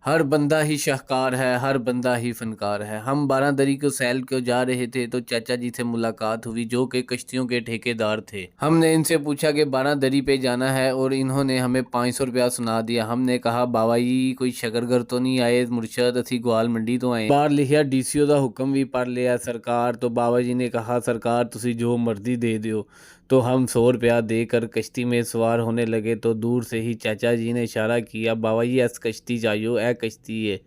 ہر بندہ ہی شاہکار ہے، ہر بندہ ہی فنکار ہے۔ ہم بارہ دری کو سیل کو جا رہے تھے تو چاچا جی سے ملاقات ہوئی جو کہ کشتیوں کے ٹھیکیدار تھے۔ ہم نے ان سے پوچھا کہ بارہ دری پہ جانا ہے اور انہوں نے ہمیں 500 روپیہ سنا دیا۔ ہم نے کہا بابا جی کوئی شکرگر تو نہیں آئے مرشد، اسی گوال منڈی تو آئے۔ بار لکھیا ڈی سی او دا حکم بھی پڑھ لیا سرکار، تو بابا جی نے کہا سرکار تسی جو مرضی دے دیو۔ تو ہم 100 روپیہ دے کر کشتی میں سوار ہونے لگے تو دور سے ہی چاچا جی نے اشارہ کیا بابا جی ایس کشتی چاہیو، اے کشتی ہے۔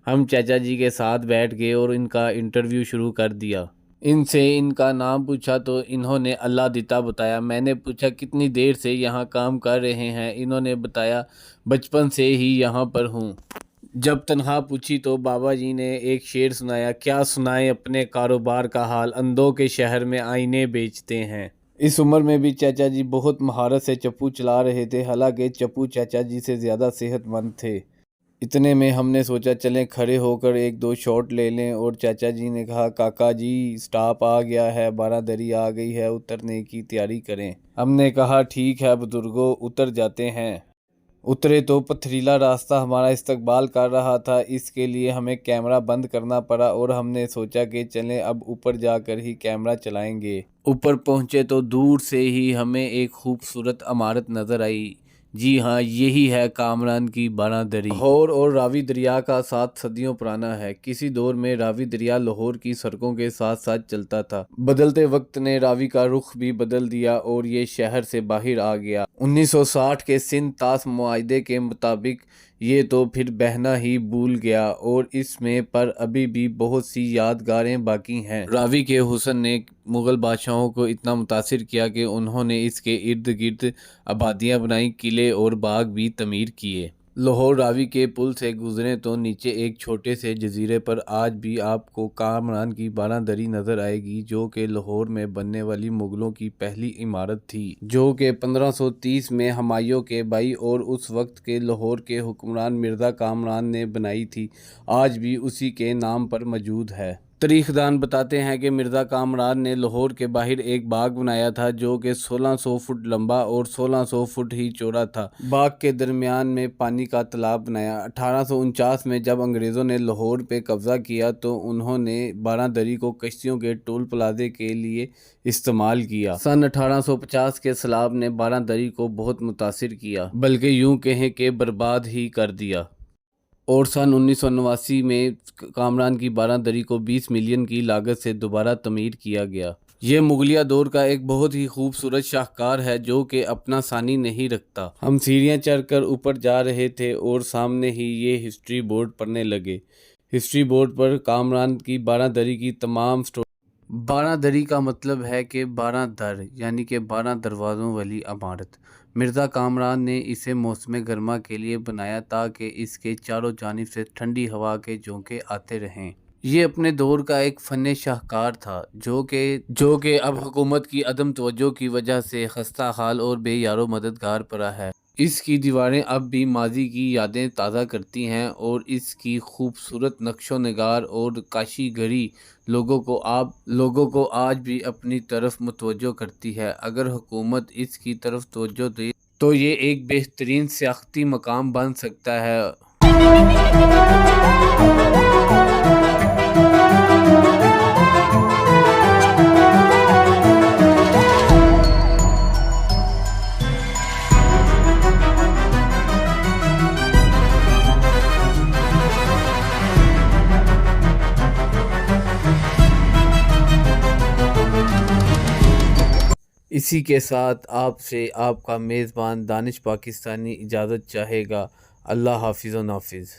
ہم چاچا جی کے ساتھ بیٹھ گئے اور ان کا انٹرویو شروع کر دیا۔ ان سے ان کا نام پوچھا تو انہوں نے اللہ دیتا بتایا۔ میں نے پوچھا کتنی دیر سے یہاں کام کر رہے ہیں؟ انہوں نے بتایا بچپن سے ہی یہاں پر ہوں۔ جب تنخواہ پوچھی تو بابا جی نے ایک شعر سنایا، کیا سنائیں اپنے کاروبار کا حال، اندھوں کے شہر میں آئینے بیچتے ہیں۔ اس عمر میں بھی چاچا جی بہت مہارت سے چپو چلا رہے تھے، حالانکہ چپو چاچا جی سے زیادہ صحت مند تھے۔ اتنے میں ہم نے سوچا چلیں کھڑے ہو کر ایک دو شاٹ لے لیں، اور چاچا جی نے کہا کاکا جی سٹاپ آ گیا ہے، بارہ دری آ گئی ہے، اترنے کی تیاری کریں۔ ہم نے کہا ٹھیک ہے بزرگو اتر جاتے ہیں۔ اترے تو پتھریلا راستہ ہمارا استقبال کر رہا تھا، اس کے لیے ہمیں کیمرہ بند کرنا پڑا اور ہم نے سوچا کہ چلیں اب اوپر جا کر ہی کیمرہ چلائیں گے۔ اوپر پہنچے تو دور سے ہی ہمیں ایک خوبصورت عمارت نظر آئی۔ جی ہاں یہی ہے کامران کی بارہ دری۔ لاہور اور راوی دریا کا ساتھ صدیوں پرانا ہے۔ کسی دور میں راوی دریا لاہور کی سڑکوں کے ساتھ ساتھ چلتا تھا۔ بدلتے وقت نے راوی کا رخ بھی بدل دیا اور یہ شہر سے باہر آ گیا۔ 1960 کے سندھ طاس معاہدے کے مطابق یہ تو پھر بہنا ہی بھول گیا اور اس میں پر ابھی بھی بہت سی یادگاریں باقی ہیں۔ راوی کے حسن نے مغل بادشاہوں کو اتنا متاثر کیا کہ انہوں نے اس کے ارد گرد آبادیاں بنائیں، قلعے اور باغ بھی تعمیر کیے۔ لاہور راوی کے پل سے گزریں تو نیچے ایک چھوٹے سے جزیرے پر آج بھی آپ کو کامران کی بارہ دری نظر آئے گی، جو کہ لاہور میں بننے والی مغلوں کی پہلی عمارت تھی، جو کہ 1530 میں ہمایوں کے بھائی اور اس وقت کے لاہور کے حکمران مرزا کامران نے بنائی تھی، آج بھی اسی کے نام پر موجود ہے۔ تاریخ دان بتاتے ہیں کہ مرزا کامران نے لاہور کے باہر ایک باغ بنایا تھا جو کہ 1600 فٹ لمبا اور 1600 فٹ ہی چوڑا تھا۔ باغ کے درمیان میں پانی کا تالاب بنایا۔ 1849 میں جب انگریزوں نے لاہور پہ قبضہ کیا تو انہوں نے بارہ دری کو کشتیوں کے ٹول پلازے کے لیے استعمال کیا۔ سن 1850 کے سیلاب نے بارہ دری کو بہت متاثر کیا، بلکہ یوں کہیں کہ برباد ہی کر دیا، اور سن 1989 میں کامران کی بارہ دری کو 20 ملین کی لاگت سے دوبارہ تعمیر کیا گیا۔ یہ مغلیہ دور کا ایک بہت ہی خوبصورت شاہکار ہے جو کہ اپنا ثانی نہیں رکھتا۔ ہم سیڑھیاں چڑھ کر اوپر جا رہے تھے اور سامنے ہی یہ ہسٹری بورڈ پڑھنے لگے۔ ہسٹری بورڈ پر کامران کی بارہ دری کی تمام سٹوری۔ بارہ دری کا مطلب ہے کہ 12 در، یعنی کہ 12 دروازوں والی عمارت۔ مرزا کامران نے اسے موسم گرما کے لیے بنایا تاکہ اس کے چاروں جانب سے ٹھنڈی ہوا کے جھونکے آتے رہیں۔ یہ اپنے دور کا ایک فن شاہکار تھا جو کہ اب حکومت کی عدم توجہ کی وجہ سے خستہ حال اور بے یار و مددگار پڑا ہے۔ اس کی دیواریں اب بھی ماضی کی یادیں تازہ کرتی ہیں اور اس کی خوبصورت نقش و نگار اور کاشی گری لوگوں کو آج بھی اپنی طرف متوجہ کرتی ہے۔ اگر حکومت اس کی طرف توجہ دے تو یہ ایک بہترین سیاحتی مقام بن سکتا ہے۔ اسی کے ساتھ آپ سے آپ کا میزبان دانش پاکستانی اجازت چاہے گا۔ اللہ حافظ و نافذ۔